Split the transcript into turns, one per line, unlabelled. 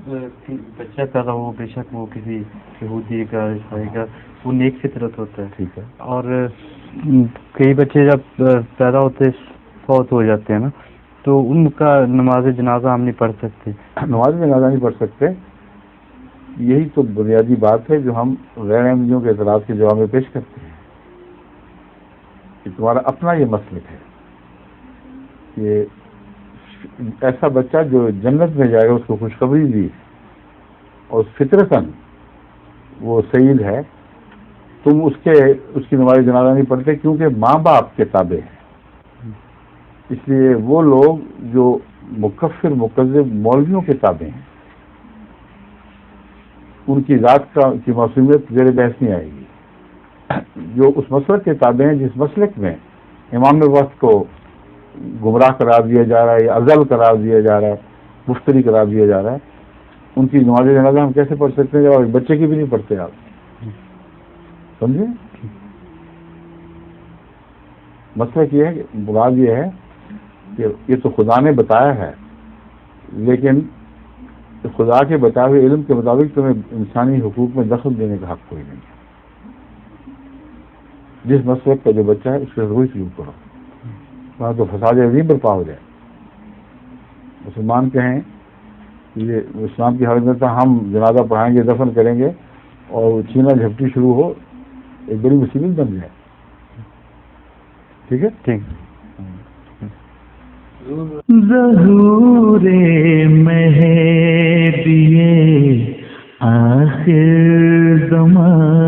بچہ پیدا ہو بے شک وہ کسی یہودی کا عیسائی کا، وہ نیک فطرت ہوتا ہے.
ٹھیک ہے.
اور کئی بچے جب پیدا ہوتے فوت ہو جاتے ہیں نا، تو ان کا نماز جنازہ ہم نہیں پڑھ سکتے.
نماز جنازہ نہیں پڑھ سکتے. یہی تو بنیادی بات ہے جو ہم غیر احمدیوں کے اعتراض کے جواب میں پیش کرتے ہیں کہ تمہارا اپنا یہ مسلک ہے کہ ایسا بچہ جو جنت میں جائے گا اس کو خوشخبری دی اور فطرتاً وہ سعید ہے، تم اس کی نماز جنازہ نہیں پڑھتے کیونکہ ماں باپ کے تابع ہے. اس لیے وہ لوگ جو مکفر مکذب مولویوں کے تابع ہیں ان کی ذات کی معصومیت زیر بحث نہیں آئے گی. جو اس مسلک کے تابع ہیں جس مسلک میں امام وقت کو گمراہ قرار دیا جا رہا ہے یا ازل قرار دیا جا رہا ہے، مفتری قرار دیا جا رہا ہے، ان کی نماز جنازہ ہم کیسے پڑھ سکتے ہیں جب ایک بچے کی بھی نہیں پڑھتے؟ آپ سمجھے؟ مسئلہ یہ ہے کہ مراد یہ ہے کہ یہ تو خدا نے بتایا ہے، لیکن خدا کے بتائے ہوئے علم کے مطابق تمہیں انسانی حقوق میں دخل دینے کا حق کوئی نہیں ہے. جس مسلک کا جو بچہ ہے اس کے وہی سلوک کرو، وہاں تو فساد عظیم برپا ہو جائے. مسلمان کہیں یہ اسلام کی حالت میں تھا ہم جنازہ پڑھائیں گے، دفن کریں گے اور چھینا جھپٹی شروع ہو، ایک بڑی مصیبت بن جائے. ٹھیک ہے.
ٹھیک.
ظہور مہدی آخر زمان